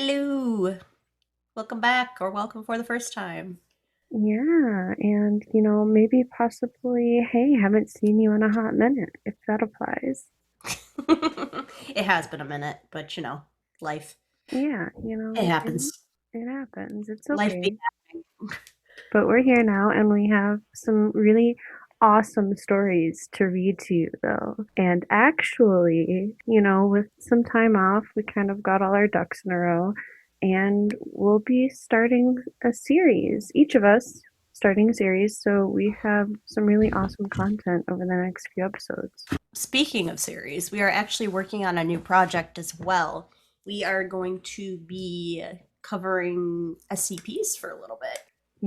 Hello. Welcome back or welcome for the first time. Yeah, and maybe possibly, hey, haven't seen you in a hot minute, if that applies. It has been a minute, but life. Yeah, It and happens. it happens. It's Life be okay. But we're here now and we have some really awesome stories to read to you, though. And actually, with some time off, we kind of got all our ducks in a row, and we'll be starting a series, each of us starting a series. So we have some really awesome content over the next few episodes. Speaking of series, we are actually working on a new project as well. We are going to be covering SCPs for a little bit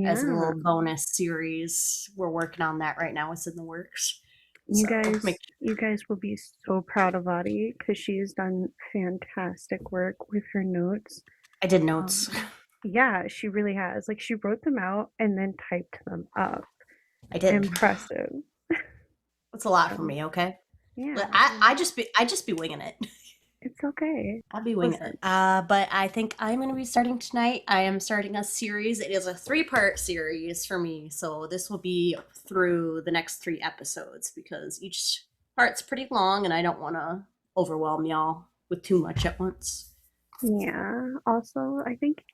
as a Yeah, little bonus series. We're working on that right now. It's in the works. you So make guys, you guys will be so proud of Audie because she has done fantastic work with her notes. I did notes. Um, yeah, she really has. Like she wrote them out and then typed them up. I did. Impressive. It's a lot for So me, okay? yeah, I just be winging it. it's okay. I'll be winging it. Listen, But I think I'm going to be starting tonight. I am starting a series. It is a three-part series for me. So this will be through the next three episodes because each part's pretty long and I don't want to overwhelm y'all with too much at once. yeah. Also, I think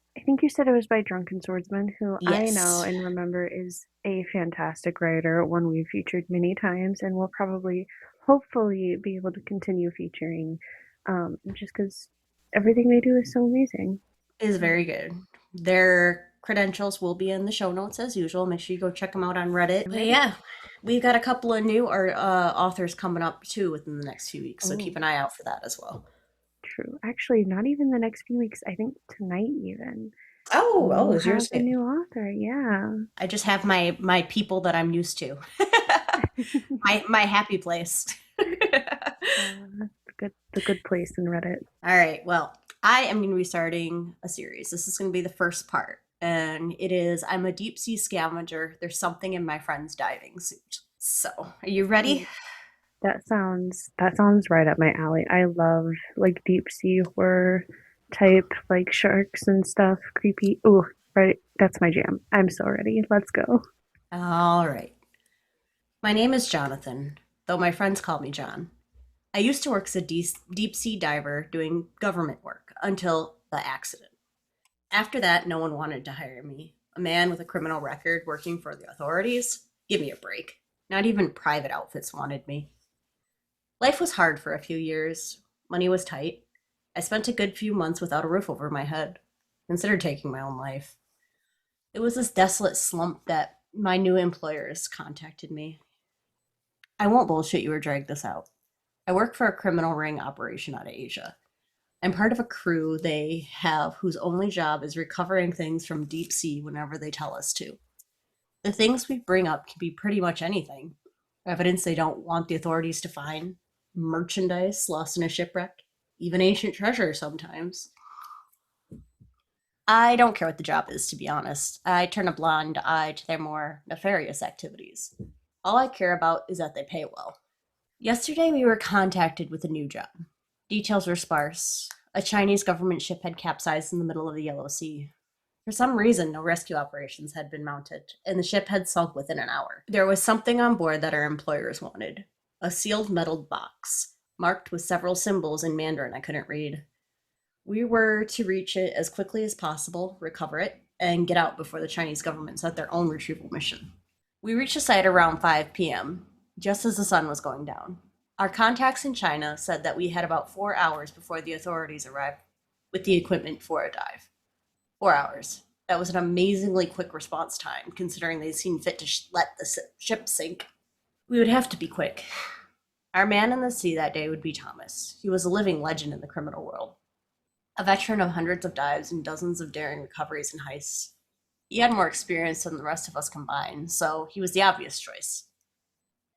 you said it was by Drunken Swordsman, who I know Yes, and remember is a fantastic writer, one we've featured many times, and we'll probably, hopefully, be able to continue featuring, just because everything they do is so amazing. it is very good. Their credentials will be in the show notes as usual. Make sure you go check them out on Reddit. I'm But ready. yeah, we've got a couple of new authors coming up too within the next few weeks. So Oh, keep an eye out for that as well. true. Actually, not even the next few weeks. I think tonight even. Oh, We'll is yours have a too? new author. Yeah. I just have my people that I'm used to. My happy place. The good place in Reddit. All right. Well, I am going to be starting a series. This is going to be the first part, and it is I'm a deep sea scavenger. There's something in my friend's diving suit. So, are you ready? Ooh, that sounds right up my alley. I love like deep sea horror type like sharks and stuff. Creepy. Ooh, right. That's my jam. I'm so ready. Let's go. All right. My name is Jonathan, though my friends call me John. I used to work as a deep sea diver doing government work until the accident. After that, no one wanted to hire me. A man with a criminal record working for the authorities? Give me a break. Not even private outfits wanted me. Life was hard for a few years. Money was tight. I spent a good few months without a roof over my head. Considered taking my own life. It was this desolate slump that my new employers contacted me. I won't bullshit you or drag this out. I work for a criminal ring operation out of Asia. I'm part of a crew they have whose only job is recovering things from deep sea whenever they tell us to. The things we bring up can be pretty much anything: evidence they don't want the authorities to find, merchandise lost in a shipwreck, even ancient treasure sometimes. I don't care what the job is, to be honest. I turn a blind eye to their more nefarious activities. All I care about is that they pay well. Yesterday, we were contacted with a new job. Details were sparse. A Chinese government ship had capsized in the middle of the Yellow Sea. For some reason, no rescue operations had been mounted, and the ship had sunk within an hour. There was something on board that our employers wanted: a sealed metal box, marked with several symbols in Mandarin I couldn't read. We were to reach it as quickly as possible, recover it, and get out before the Chinese government set their own retrieval mission. We reached the site around 5 p.m., just as the sun was going down. Our contacts in China said that we had about 4 hours before the authorities arrived with the equipment for a dive. 4 hours. That was an amazingly quick response time, considering they seemed fit to let the ship sink. We would have to be quick. Our man in the sea that day would be Thomas. He was a living legend in the criminal world, a veteran of hundreds of dives and dozens of daring recoveries and heists. He had more experience than the rest of us combined, so he was the obvious choice.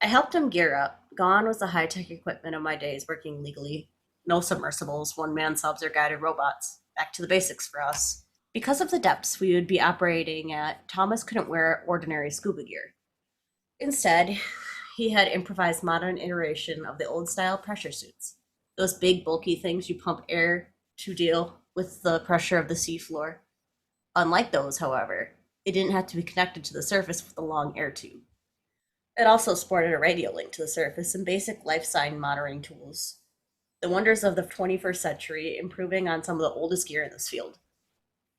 I helped him gear up. Gone was the high tech equipment of my days working legally. No submersibles, one man subs, or guided robots. Back to the basics for us. Because of the depths we would be operating at, Thomas couldn't wear ordinary scuba gear. Instead, he had improvised modern iteration of the old style pressure suits. Those big bulky things you pump air to deal with the pressure of the seafloor. Unlike those, however, it didn't have to be connected to the surface with a long air tube. It also sported a radio link to the surface and basic life sign monitoring tools. The wonders of the 21st century, improving on some of the oldest gear in this field.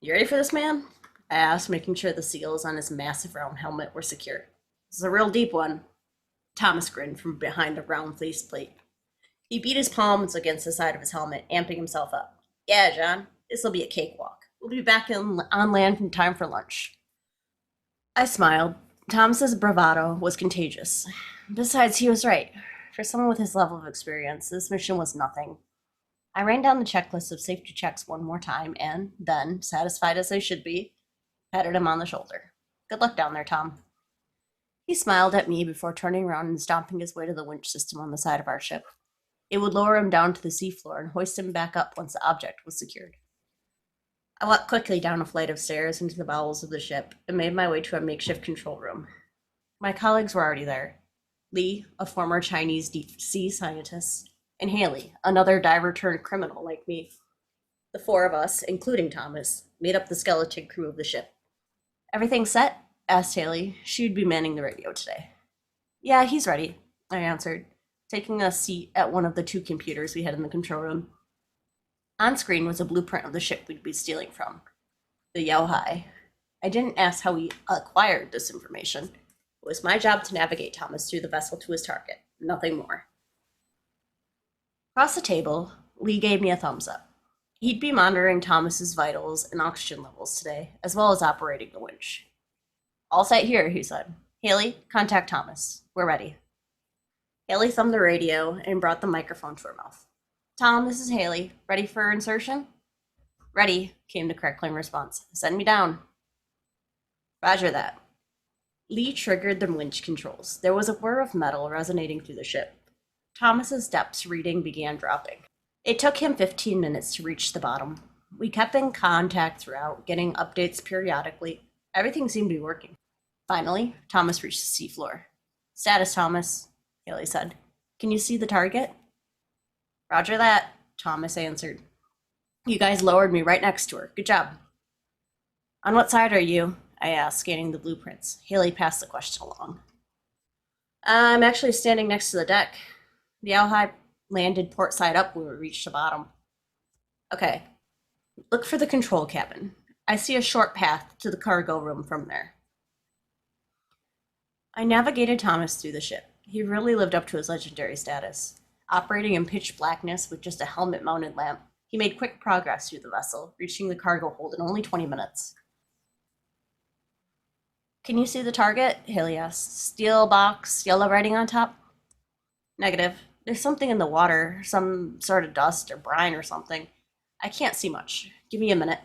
You ready for this, man? I asked, making sure the seals on his massive round helmet were secure. This is a real deep one. Thomas grinned from behind the round faceplate. He beat his palms against the side of his helmet, amping himself up. Yeah, John, this'll be a cakewalk. We'll be back on land in time for lunch. I smiled. Thomas's bravado was contagious. Besides, he was right. For someone with his level of experience, this mission was nothing. I ran down the checklist of safety checks one more time and then, satisfied as I should be, patted him on the shoulder. Good luck down there, Tom. He smiled at me before turning around and stomping his way to the winch system on the side of our ship. It would lower him down to the seafloor and hoist him back up once the object was secured. I walked quickly down a flight of stairs into the bowels of the ship and made my way to a makeshift control room. My colleagues were already there. Lee, a former Chinese deep sea scientist, and Haley, another diver-turned-criminal like me. The four of us, including Thomas, made up the skeleton crew of the ship. Everything set? Asked Haley. She'd be manning the radio today. Yeah, he's ready, I answered, taking a seat at one of the two computers we had in the control room. On screen was a blueprint of the ship we'd be stealing from, the Yao-hai. I didn't ask how we acquired this information. It was my job to navigate Thomas through the vessel to his target, nothing more. Across the table, Lee gave me a thumbs up. He'd be monitoring Thomas's vitals and oxygen levels today, as well as operating the winch. All set here, he said. Haley, contact Thomas. We're ready. Haley thumbed the radio and brought the microphone to her mouth. Tom, this is Haley. Ready for insertion? Ready, came the crackling response. Send me down. Roger that. Lee triggered the winch controls. There was a whir of metal resonating through the ship. Thomas's depths reading began dropping. It took him 15 minutes to reach the bottom. We kept in contact throughout, getting updates periodically. Everything seemed to be working. Finally, Thomas reached the seafloor. Status, Thomas, Haley said. Can you see the target? Roger that, Thomas answered. You guys lowered me right next to her. Good job. On what side are you? I asked, scanning the blueprints. Haley passed the question along. I'm actually standing next to the deck. The Yao-hai landed port side up when we reached the bottom. Okay. Look for the control cabin. I see a short path to the cargo room from there. I navigated Thomas through the ship. He really lived up to his legendary status. Operating in pitch blackness with just a helmet-mounted lamp, he made quick progress through the vessel, reaching the cargo hold in only 20 minutes. Can you see the target? Haley asked. Steel box, yellow writing on top? Negative. There's something in the water, some sort of dust or brine or something. I can't see much. Give me a minute.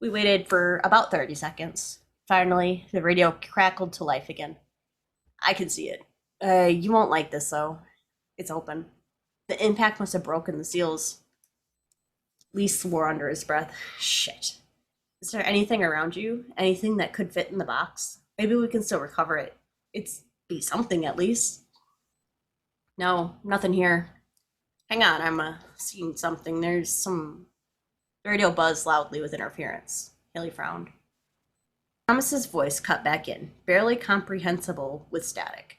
We waited for about 30 seconds. Finally, the radio crackled to life again. I can see it. You won't like this, though. It's open. The impact must have broken the seals. Lee swore under his breath. Shit. Is there anything around you? Anything that could fit in the box? Maybe we can still recover it. It's be something at least. No, nothing here. Hang on, I'm seeing something. There's some... The radio buzzed loudly with interference. Haley frowned. Thomas's voice cut back in, barely comprehensible with static.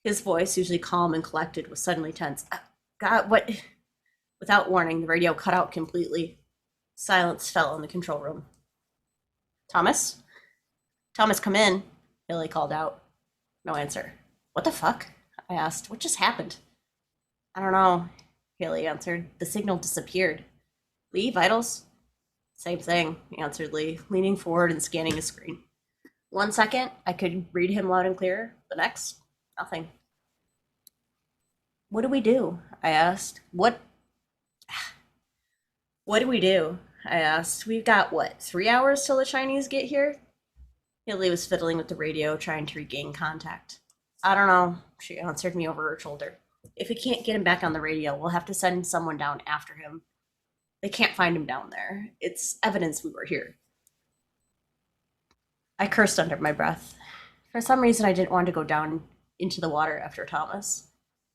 His voice, usually calm and collected, was suddenly tense. God, what? Without warning, the radio cut out completely. Silence fell in the control room. Thomas? Thomas, come in, Haley called out. No answer. What the fuck? I asked. What just happened? I don't know, Haley answered. The signal disappeared. Lee, vitals? Same thing, answered Lee, leaning forward and scanning his screen. 1 second, I could read him loud and clear. The next, nothing. What do we do? I asked. What do we do? I asked. We've got, 3 hours till the Chinese get here? Haley was fiddling with the radio, trying to regain contact. I don't know, she answered me over her shoulder. If we can't get him back on the radio, we'll have to send someone down after him. They can't find him down there. It's evidence we were here. I cursed under my breath. For some reason, I didn't want to go down into the water after Thomas.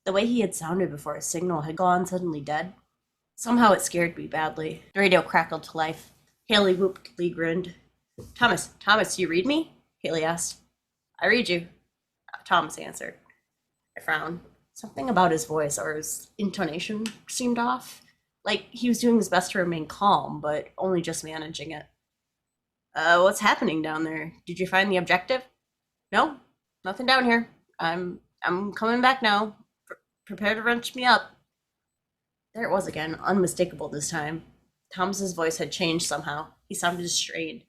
The way he had sounded before his signal had gone suddenly dead Somehow it scared me badly. The radio crackled to life. Haley whooped, Lee grinned. Thomas, do you read me? Haley asked. I read you, Thomas answered. I frowned. Something about his voice or his intonation seemed off. Like he was doing his best to remain calm, but only just managing it. What's happening down there? Did you find the objective? No, nothing down here. I'm coming back now. Prepare to wrench me up. There it was again, unmistakable this time. Thomas's voice had changed somehow. He sounded strained,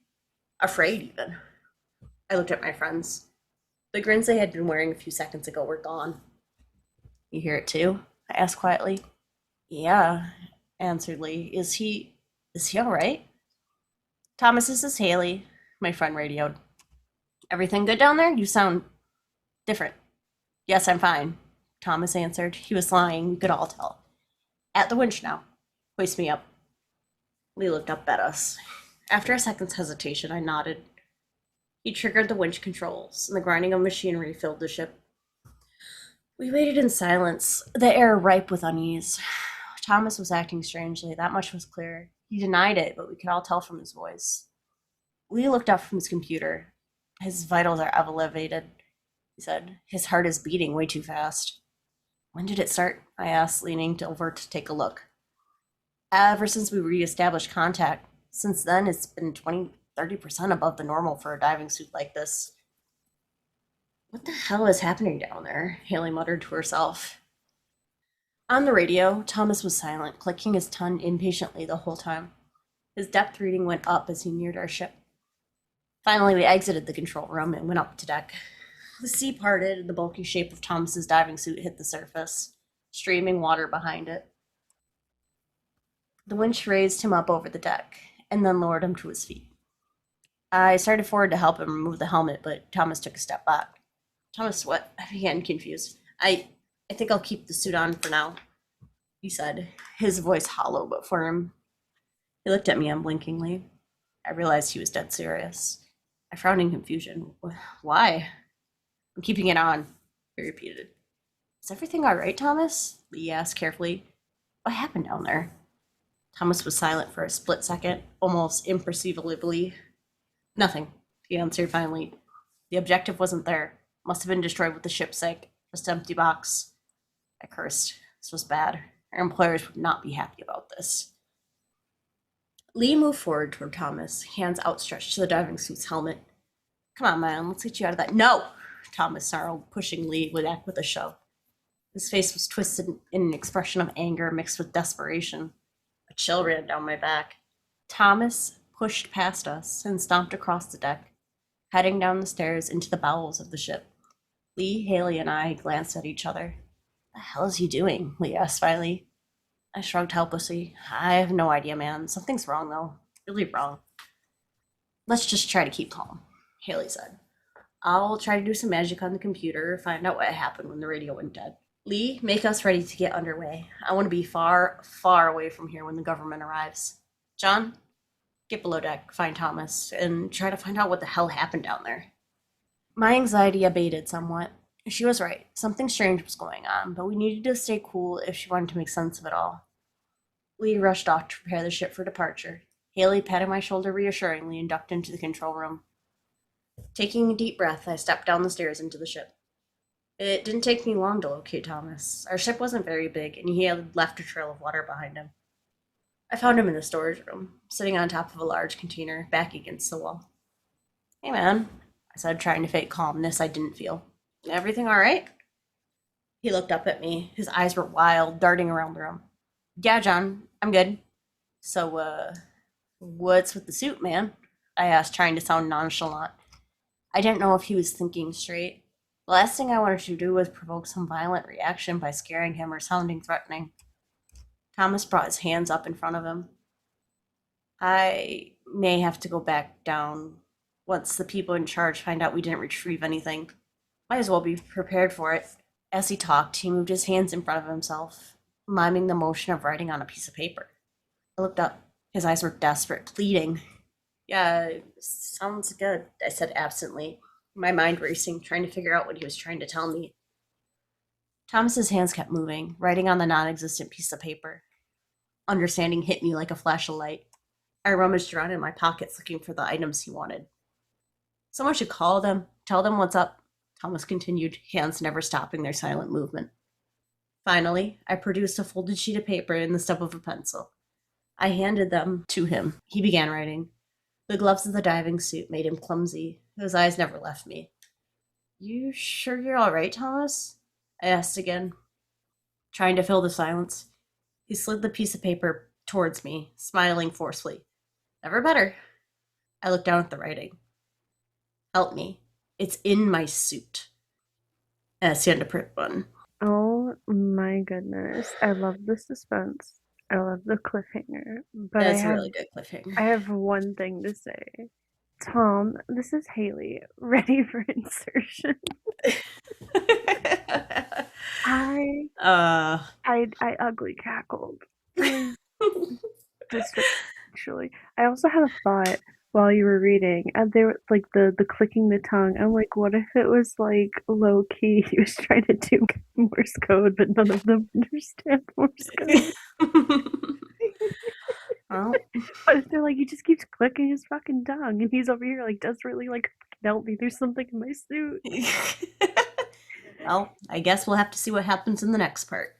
afraid even. I looked at my friends. The grins they had been wearing a few seconds ago were gone. You hear it too? I asked quietly. Yeah, answered Lee. Is he all right? Thomas, this is Haley, my friend radioed. Everything good down there? You sound different. Yes, I'm fine, Thomas answered. He was lying, we could all tell. At the winch now. Hoist me up. Lee looked up at us. After a second's hesitation, I nodded. He triggered the winch controls, and the grinding of machinery filled the ship. We waited in silence, the air ripe with unease. Thomas was acting strangely, that much was clear. He denied it, but we could all tell from his voice. Lee looked up from his computer. His vitals are elevated, he said. His heart is beating way too fast. When did it start? I asked, leaning over to take a look. Ever since we reestablished contact. Since then, it's been 30% above the normal for a diving suit like this. What the hell is happening down there? Haley muttered to herself. On the radio, Thomas was silent, clicking his tongue impatiently the whole time. His depth reading went up as he neared our ship. Finally, we exited the control room and went up to deck. The sea parted and the bulky shape of Thomas's diving suit hit the surface, streaming water behind it. The winch raised him up over the deck, and then lowered him to his feet. I started forward to help him remove the helmet, but Thomas took a step back. Thomas, what? I began, confused. I think I'll keep the suit on for now, he said, his voice hollow but firm. He looked at me unblinkingly. I realized he was dead serious. I frowned in confusion. Why? I'm keeping it on, he repeated. Is everything all right, Thomas? Lee asked carefully. What happened down there? Thomas was silent for a split second, almost imperceptibly. Nothing, he answered finally. The objective wasn't there. Must have been destroyed with the ship sank. Just an empty box. I cursed. This was bad. Our employers would not be happy about this. Lee moved forward toward Thomas, hands outstretched to the diving suit's helmet. Come on, man, let's get you out of that. No! Thomas snarled, pushing Lee back with a shove. His face was twisted in an expression of anger mixed with desperation. A chill ran down my back. Thomas pushed past us and stomped across the deck, heading down the stairs into the bowels of the ship. Lee, Haley, and I glanced at each other. What the hell is he doing? Lee asked finally. I shrugged helplessly. I have no idea, man. Something's wrong, though. Really wrong. Let's just try to keep calm, Haley said. I'll try to do some magic on the computer, find out what happened when the radio went dead. Lee, make us ready to get underway. I want to be far, far away from here when the government arrives. John, get below deck, find Thomas, and try to find out what the hell happened down there. My anxiety abated somewhat. She was right. Something strange was going on, but we needed to stay cool if she wanted to make sense of it all. Lee rushed off to prepare the ship for departure. Haley patted my shoulder reassuringly and ducked into the control room. Taking a deep breath, I stepped down the stairs into the ship. It didn't take me long to locate Thomas. Our ship wasn't very big, and he had left a trail of water behind him. I found him in the storage room, sitting on top of a large container, back against the wall. Hey, man, I said, trying to fake calmness I didn't feel. Everything all right? He looked up at me. His eyes were wild, darting around the room. Yeah, John, I'm good. So, what's with the suit, man? I asked, trying to sound nonchalant. I didn't know if he was thinking straight. The last thing I wanted to do was provoke some violent reaction by scaring him or sounding threatening. Thomas brought his hands up in front of him. I may have to go back down once the people in charge find out we didn't retrieve anything. Might as well be prepared for it. As he talked, he moved his hands in front of himself, miming the motion of writing on a piece of paper. I looked up. His eyes were desperate, pleading. Yeah, sounds good, I said absently, my mind racing, trying to figure out what he was trying to tell me. Thomas's hands kept moving, writing on the non-existent piece of paper. Understanding hit me like a flash of light. I rummaged around in my pockets looking for the items he wanted. Someone should call them, tell them what's up, Thomas continued, hands never stopping their silent movement. Finally, I produced a folded sheet of paper and the stub of a pencil. I handed them to him. He began writing. The gloves of the diving suit made him clumsy. His eyes never left me. You sure you're all right, Thomas? I asked again, trying to fill the silence. He slid the piece of paper towards me, smiling forcefully. Never better. I looked down at the writing. Help me. It's in my suit. And I scanned a print button. Oh my goodness. I love the suspense. I love the cliffhanger. But That's a really good cliffhanger. I have one thing to say. Tom, this is Haley, ready for insertion. I ugly cackled. Just actually. I also had a thought while you were reading, and they were like the clicking the tongue. I'm like, what if it was like low key? He was trying to do Morse code, but none of them understand Morse code. Well, But if they're like, he just keeps clicking his fucking tongue, and he's over here like desperately like, help me, there's something in my suit. well, I guess we'll have to see what happens in the next part.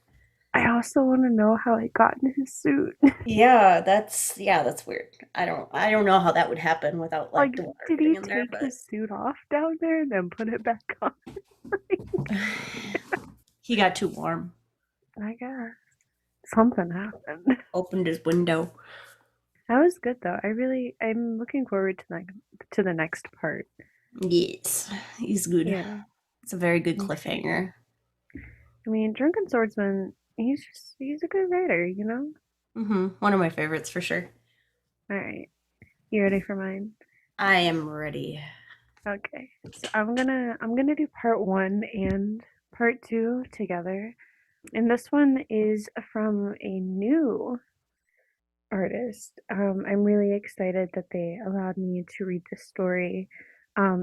I also want to know how it got in his suit. Yeah, that's weird. I don't know how that would happen without Like, like the water did getting he in there, take his suit off down there and then put it back on? but he got too warm. I guess something happened. Opened his window. That was good though. I'm looking forward to the next part. Yes, he's good. Yeah, It's a very good me too. cliffhanger. I mean, Drunken Swordsman. He's a good writer, you know. One of my favorites for sure. All right, you ready for mine? I am ready. Okay, so I'm gonna do part one and part two together, and this one is from a new artist. I'm really excited that they allowed me to read this story.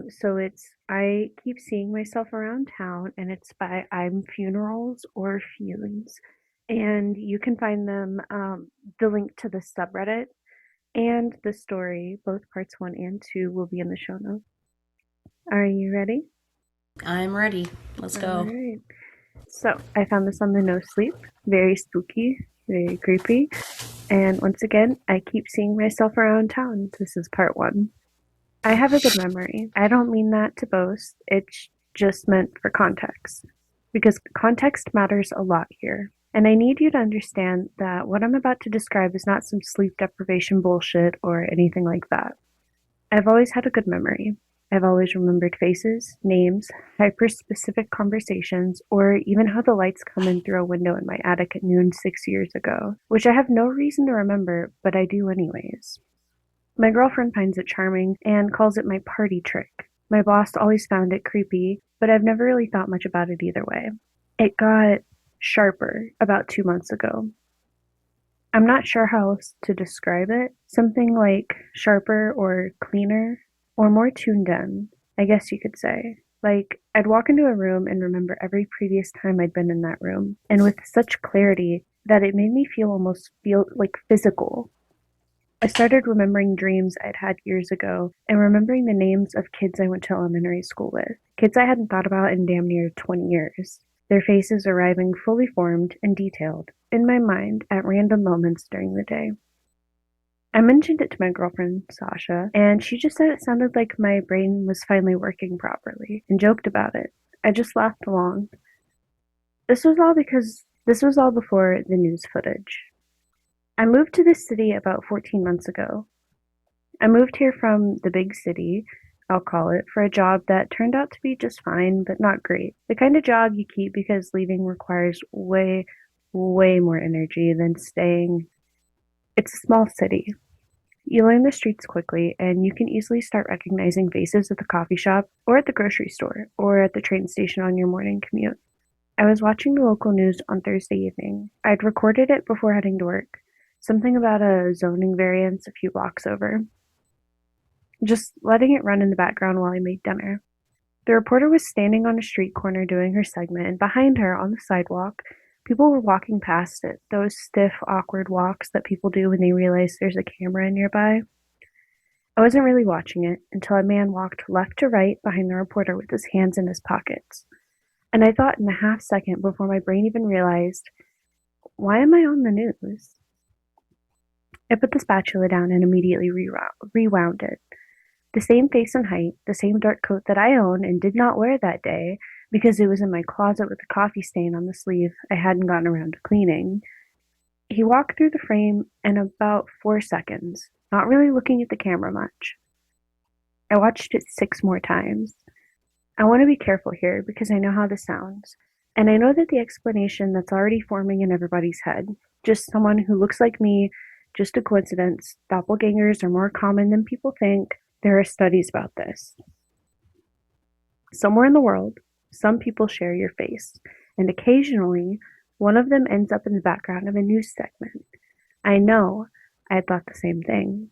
So it's I Keep Seeing Myself Around Town, and it's by ImFunerals or Funes, and you can find them the link to the subreddit and the story, both parts one and two, will be in the show notes. Are you ready? I'm ready. Let's All go. right. So I found this on the No Sleep. Very spooky, very creepy. And once again, I keep seeing myself around town. This is part one. I have a good memory. I don't mean that to boast. It's just meant for context. Because context matters a lot here. And I need you to understand that what I'm about to describe is not some sleep deprivation bullshit or anything like that. I've always had a good memory. I've always remembered faces, names, hyper-specific conversations, or even how the lights come in through a window in my attic at noon 6 years ago, which I have no reason to remember, but I do anyways. My girlfriend finds it charming and calls it my party trick. My boss always found it creepy, but I've never really thought much about it either way. It got sharper about 2 months ago. I'm not sure how else to describe it. Something like sharper or cleaner or more tuned in, I guess you could say. Like, I'd walk into a room and remember every previous time I'd been in that room, and with such clarity that it made me feel like physical. I started remembering dreams I'd had years ago and remembering the names of kids I went to elementary school with, kids I hadn't thought about in damn near 20 years, their faces arriving fully formed and detailed in my mind at random moments during the day. I mentioned it to my girlfriend, Sasha, and she just said it sounded like my brain was finally working properly and joked about it. I just laughed along. This was all before the news footage. I moved to this city about 14 months ago. I moved here from the big city, I'll call it, for a job that turned out to be just fine, but not great. The kind of job you keep because leaving requires way, way more energy than staying. It's a small city. You learn the streets quickly, and you can easily start recognizing faces at the coffee shop, or at the grocery store, or at the train station on your morning commute. I was watching the local news on Thursday evening. I'd recorded it before heading to work. Something about a zoning variance a few blocks over. Just letting it run in the background while I made dinner. The reporter was standing on a street corner doing her segment, and behind her, on the sidewalk, People were walking past it, those stiff, awkward walks that people do when they realize there's a camera nearby. I wasn't really watching it until a man walked left to right behind the reporter with his hands in his pockets. And I thought in a half second before my brain even realized, why am I on the news? I put the spatula down and immediately rewound it. The same face and height, the same dark coat that I own and did not wear that day because it was in my closet with a coffee stain on the sleeve I hadn't gotten around to cleaning. He walked through the frame in about 4 seconds, not really looking at the camera much. I watched it 6 more times. I want to be careful here because I know how this sounds. And I know that the explanation that's already forming in everybody's head, just someone who looks like me, just a coincidence, doppelgangers are more common than people think. There are studies about this. Somewhere in the world, some people share your face, and occasionally, one of them ends up in the background of a news segment. I know, I had thought the same thing.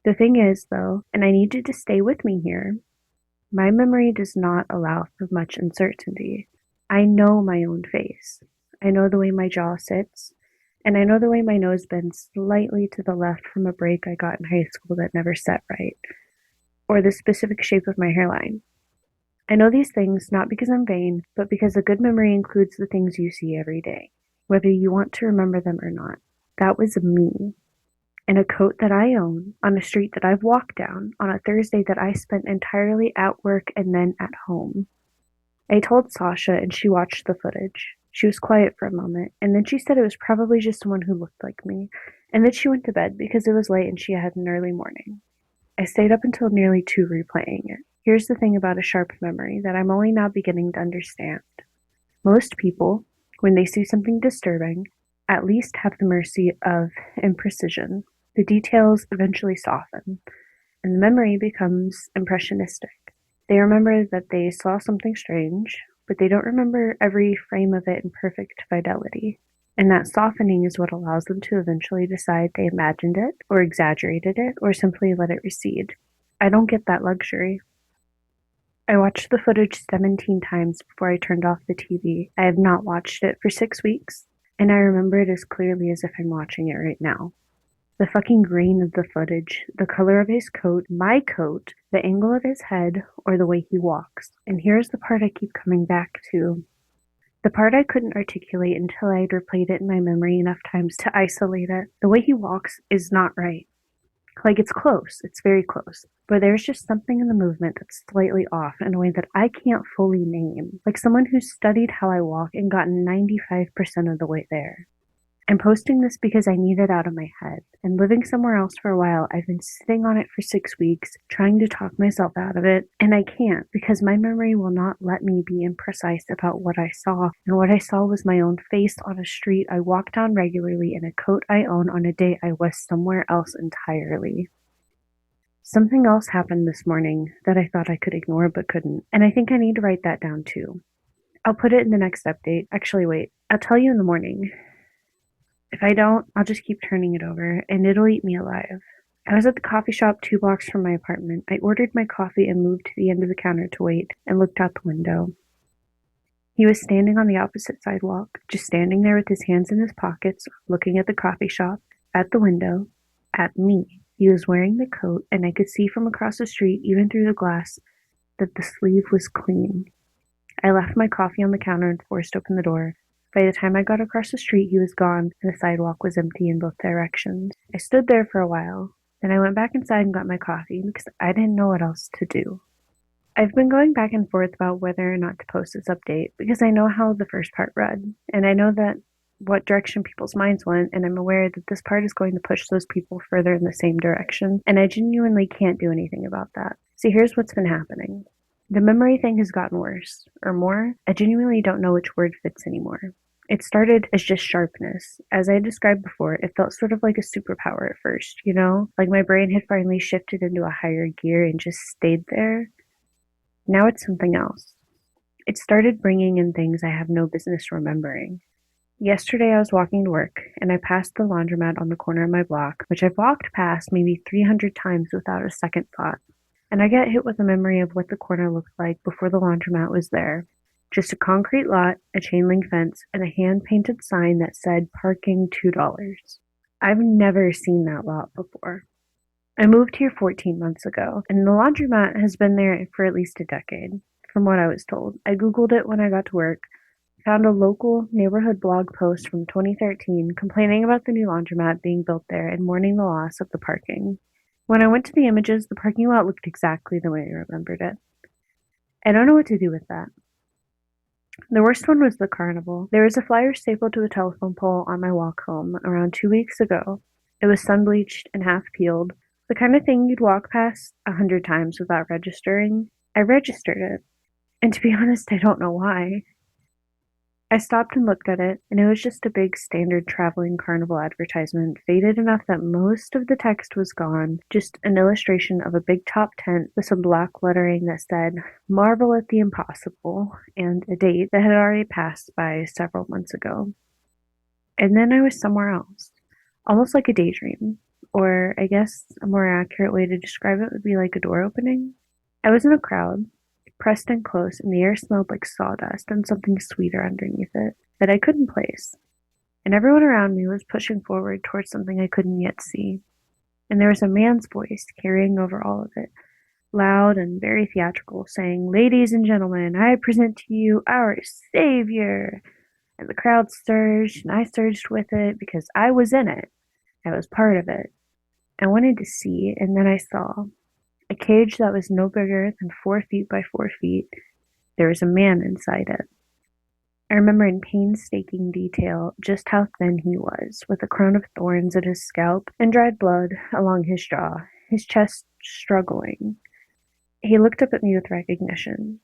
The thing is, though, and I need you to stay with me here, my memory does not allow for much uncertainty. I know my own face. I know the way my jaw sits, and I know the way my nose bends slightly to the left from a break I got in high school that never set right, or the specific shape of my hairline. I know these things not because I'm vain, but because a good memory includes the things you see every day, whether you want to remember them or not. That was me, in a coat that I own, on a street that I've walked down, on a Thursday that I spent entirely at work and then at home. I told Sasha and she watched the footage. She was quiet for a moment, and then she said it was probably just someone who looked like me, and that she went to bed because it was late and she had an early morning. I stayed up until nearly 2 replaying it. Here's the thing about a sharp memory that I'm only now beginning to understand. Most people, when they see something disturbing, at least have the mercy of imprecision. The details eventually soften, and the memory becomes impressionistic. They remember that they saw something strange, but they don't remember every frame of it in perfect fidelity. And that softening is what allows them to eventually decide they imagined it, or exaggerated it, or simply let it recede. I don't get that luxury. I watched the footage 17 times before I turned off the TV. I have not watched it for 6 weeks, and I remember it as clearly as if I'm watching it right now. The fucking grain of the footage, the color of his coat, my coat, the angle of his head, or the way he walks. And here's the part I keep coming back to. The part I couldn't articulate until I had replayed it in my memory enough times to isolate it. The way he walks is not right. Like, it's close, it's very close, but there's just something in the movement that's slightly off in a way that I can't fully name. Like someone who's studied how I walk and gotten 95% of the way there. I'm posting this because I need it out of my head. And living somewhere else for a while, I've been sitting on it for 6 weeks, trying to talk myself out of it, and I can't because my memory will not let me be imprecise about what I saw. And what I saw was my own face on a street I walk down regularly in a coat I own on a day I was somewhere else entirely. Something else happened this morning that I thought I could ignore but couldn't, and I think I need to write that down too. I'll put it in the next update. Actually, wait, I'll tell you in the morning. If I don't, I'll just keep turning it over, and it'll eat me alive. I was at the coffee shop 2 blocks from my apartment. I ordered my coffee and moved to the end of the counter to wait, and looked out the window. He was standing on the opposite sidewalk, just standing there with his hands in his pockets, looking at the coffee shop, at the window, at me. He was wearing the coat, and I could see from across the street, even through the glass, that the sleeve was clean. I left my coffee on the counter and forced open the door. By the time I got across the street, he was gone, and the sidewalk was empty in both directions. I stood there for a while, then I went back inside and got my coffee because I didn't know what else to do. I've been going back and forth about whether or not to post this update because I know how the first part read, and I know that what direction people's minds went, and I'm aware that this part is going to push those people further in the same direction, and I genuinely can't do anything about that. So here's what's been happening. The memory thing has gotten worse, or more. I genuinely don't know which word fits anymore. It started as just sharpness. As I described before, it felt sort of like a superpower at first, you know? Like my brain had finally shifted into a higher gear and just stayed there. Now it's something else. It started bringing in things I have no business remembering. Yesterday I was walking to work, and I passed the laundromat on the corner of my block, which I've walked past maybe 300 times without a second thought. And I got hit with a memory of what the corner looked like before the laundromat was there. Just a concrete lot, a chain link fence, and a hand painted sign that said parking $2. I've never seen that lot before. I moved here 14 months ago, and the laundromat has been there for at least a decade, from what I was told. I googled it when I got to work, found a local neighborhood blog post from 2013 complaining about the new laundromat being built there and mourning the loss of the parking. When I went to the images, the parking lot looked exactly the way I remembered it. I don't know what to do with that. The worst one was the carnival. There was a flyer stapled to a telephone pole on my walk home around 2 weeks ago. It was sun-bleached and half-peeled, the kind of thing you'd walk past 100 times without registering. I registered it, and to be honest, I don't know why. I stopped and looked at it, and it was just a big standard traveling carnival advertisement, faded enough that most of the text was gone, just an illustration of a big top tent with some black lettering that said, "Marvel at the impossible," and a date that had already passed by several months ago. And then I was somewhere else, almost like a daydream, or I guess a more accurate way to describe it would be like a door opening. I was in a crowd, pressed in close, and the air smelled like sawdust and something sweeter underneath it that I couldn't place. And everyone around me was pushing forward towards something I couldn't yet see. And there was a man's voice carrying over all of it, loud and very theatrical, saying, "Ladies and gentlemen, I present to you our savior." And the crowd surged, and I surged with it because I was in it. I was part of it. I wanted to see, and then I saw. A cage that was no bigger than 4 feet by 4 feet. There was a man inside it. I remember in painstaking detail just how thin he was, with a crown of thorns at his scalp and dried blood along his jaw, his chest struggling. He looked up at me with recognition.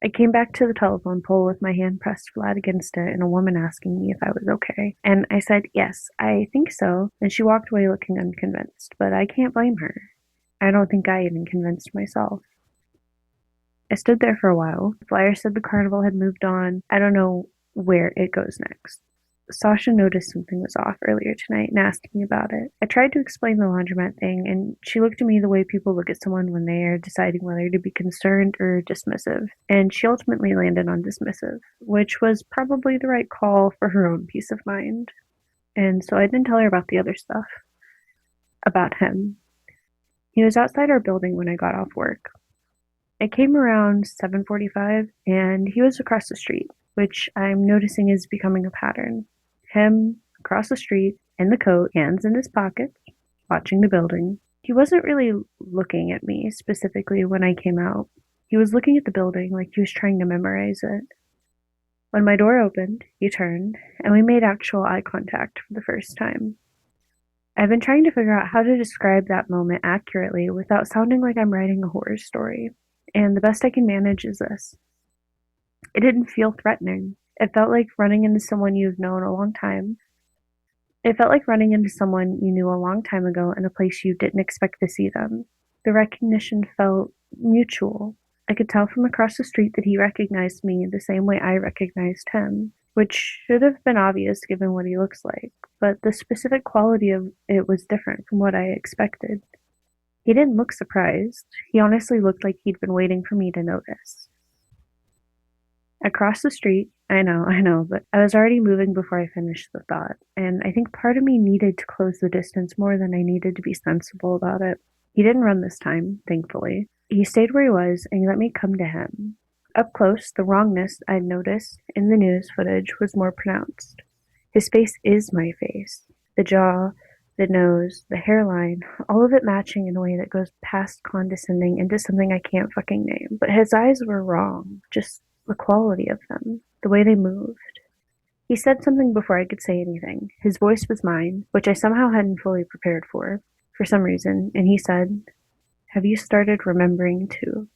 I came back to the telephone pole with my hand pressed flat against it and a woman asking me if I was okay. And I said, "Yes, I think so," and she walked away looking unconvinced, but I can't blame her. I don't think I even convinced myself. I stood there for a while. The flyer said the carnival had moved on. I don't know where it goes next. Sasha noticed something was off earlier tonight and asked me about it. I tried to explain the laundromat thing, and she looked at me the way people look at someone when they are deciding whether to be concerned or dismissive. And she ultimately landed on dismissive, which was probably the right call for her own peace of mind. And so I didn't tell her about the other stuff. About him. He was outside our building when I got off work. I came around 7:45 and he was across the street, which I'm noticing is becoming a pattern. Him across the street, in the coat, hands in his pockets, watching the building. He wasn't really looking at me specifically when I came out. He was looking at the building like he was trying to memorize it. When my door opened, he turned, and we made actual eye contact for the first time. I've been trying to figure out how to describe that moment accurately without sounding like I'm writing a horror story, and the best I can manage is this. It didn't feel threatening. It felt like running into someone you've known a long time. It felt like running into someone you knew a long time ago in a place you didn't expect to see them. The recognition felt mutual. I could tell from across the street that he recognized me the same way I recognized him, which should have been obvious given what he looks like, but the specific quality of it was different from what I expected. He didn't look surprised. He honestly looked like he'd been waiting for me to notice. Across the street, I know, but I was already moving before I finished the thought, and I think part of me needed to close the distance more than I needed to be sensible about it. He didn't run this time, thankfully. He stayed where he was, and he let me come to him. Up close, the wrongness I'd noticed in the news footage was more pronounced. His face is my face. The jaw, the nose, the hairline, all of it matching in a way that goes past condescending into something I can't fucking name. But his eyes were wrong. Just the quality of them. The way they moved. He said something before I could say anything. His voice was mine, which I somehow hadn't fully prepared for some reason, and he said, "Have you started remembering too?"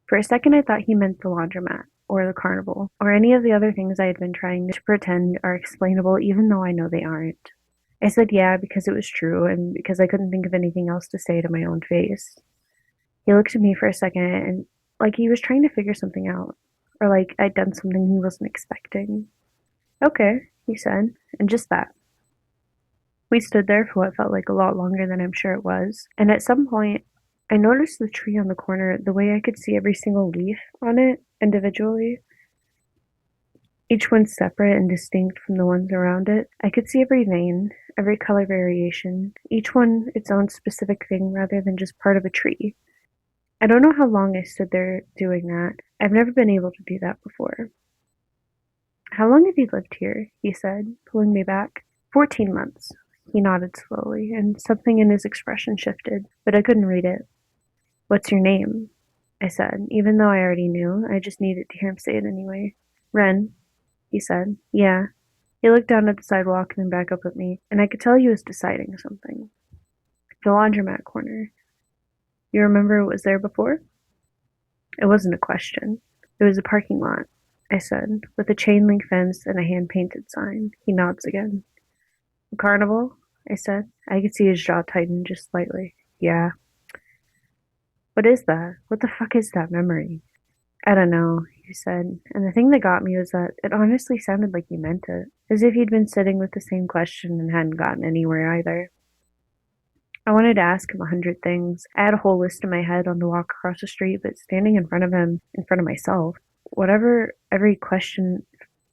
For a second I thought he meant the laundromat, or the carnival, or any of the other things I had been trying to pretend are explainable even though I know they aren't. I said yeah because it was true, and because I couldn't think of anything else to say to my own face. He looked at me for a second, and like he was trying to figure something out, or like I'd done something he wasn't expecting. "Okay," he said, and just that. We stood there for what felt like a lot longer than I'm sure it was, and at some point, I noticed the tree on the corner, the way I could see every single leaf on it individually. each one separate and distinct from the ones around it. I could see every vein, every color variation, each one its own specific thing rather than just part of a tree. I don't know how long I stood there doing that. I've never been able to do that before. How long have you lived here? He said, pulling me back. 14 months. He nodded slowly, and something in his expression shifted, but I couldn't read it. What's your name? I said, even though I already knew. I just needed to hear him say it anyway. Ren, he said. Yeah. He looked down at the sidewalk and then back up at me, and I could tell he was deciding something. The laundromat corner. You remember what was there before? It wasn't a question. It was a parking lot, I said, with a chain link fence and a hand painted sign. He nods again. A carnival? I said. I could see his jaw tighten just slightly. Yeah. What is that? What the fuck is that memory? I don't know, he said. And the thing that got me was that it honestly sounded like he meant it, as if he'd been sitting with the same question and hadn't gotten anywhere either. I wanted to ask him 100 things. I had a whole list in my head on the walk across the street, but standing in front of him, in front of myself, whatever every question,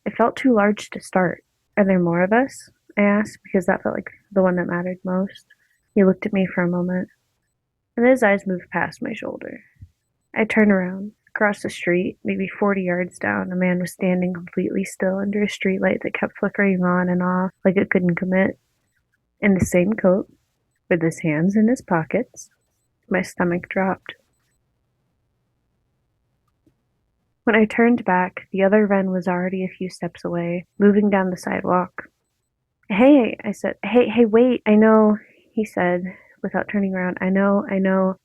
it felt too large to start. Are there more of us? I asked, because that felt like the one that mattered most. He looked at me for a moment, and his eyes moved past my shoulder. I turned around. Across the street, maybe 40 yards down, a man was standing completely still under a streetlight that kept flickering on and off like it couldn't commit. In the same coat, with his hands in his pockets. My stomach dropped. When I turned back, the other Ren was already a few steps away, moving down the sidewalk. Hey, I said. Hey, wait, I know, he said, without turning around. I know.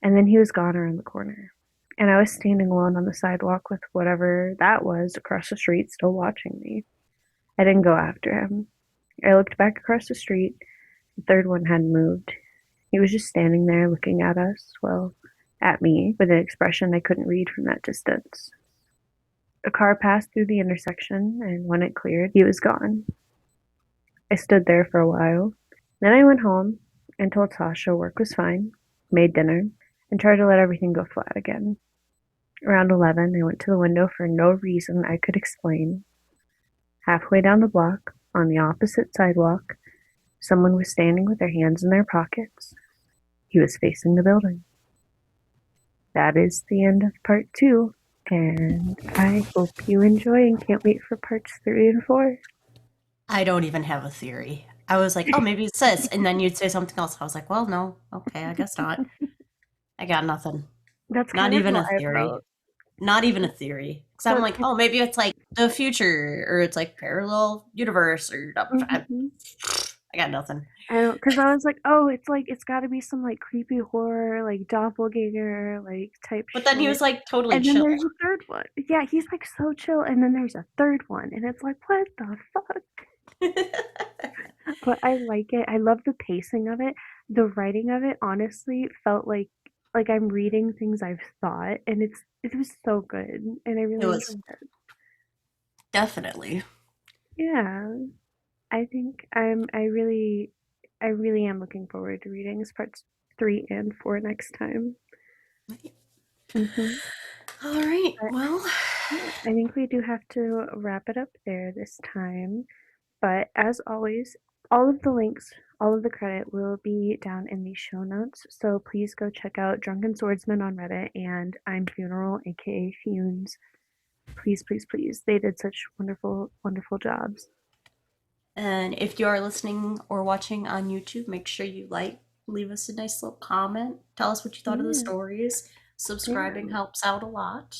And then he was gone around the corner. And I was standing alone on the sidewalk with whatever that was across the street still watching me. I didn't go after him. I looked back across the street. The third one hadn't moved. He was just standing there looking at us, well, at me, with an expression I couldn't read from that distance. A car passed through the intersection, and when it cleared, he was gone. I stood there for a while. Then I went home and told Sasha work was fine, made dinner, and tried to let everything go flat again. Around 11, I went to the window for no reason I could explain. Halfway down the block, on the opposite sidewalk, someone was standing with their hands in their pockets. He was facing the building. That is the end of part 2, and I hope you enjoy and can't wait for parts 3 and 4. I don't even have a theory. I was like, oh, maybe it's this. And then you'd say something else. I was like, well, no. Okay, I guess not. I got nothing. That's Not kind of even how a I theory. felt. Not even a theory. Because I'm That's like, oh, maybe it's like the future or it's like parallel universe or mm-hmm. I got nothing. I don't, because I was like it's got to be some like creepy horror, like doppelganger, like type But then he shit. was like totally And then chill. there's a third one. Yeah, he's like so chill. And then there's a third one, and it's like, what the fuck? But I like it. I love the pacing of it. The writing of it honestly felt like I'm reading things I've thought, and it was so good, and I It really was enjoyed it. definitely. Yeah, I think I really am looking forward to reading this parts 3 and 4 next time. hmm All right. But Well, yeah, I think we do have to wrap it up there this time. But as always, all of the links, all of the credit will be down in the show notes. So please go check out Drunken Swordsman on Reddit and ImFuneral, aka Funes. Please, please, please. They did such wonderful, wonderful jobs. and if you are listening or watching on YouTube, make sure you like, leave us a nice little comment, tell us what you thought of the Yeah, stories. yeah. Subscribing helps out a lot.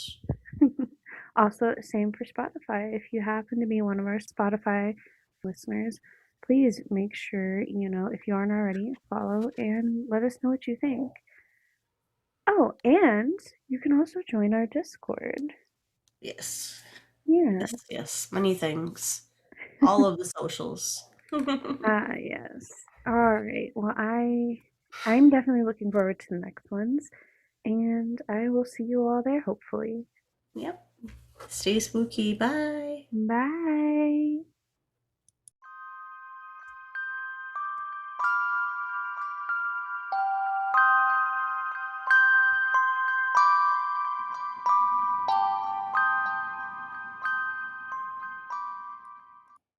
Also, same for Spotify. If you happen to be one of our Spotify listeners, please make sure, if you aren't already, follow and let us know what you think. Oh, and you can also join our Discord. Yes. Yeah. Yes. Many things. All of the socials. Ah, yes. All right. Well, I'm definitely looking forward to the next ones, and I will see you all there hopefully. Yep. Stay spooky. Bye. Bye.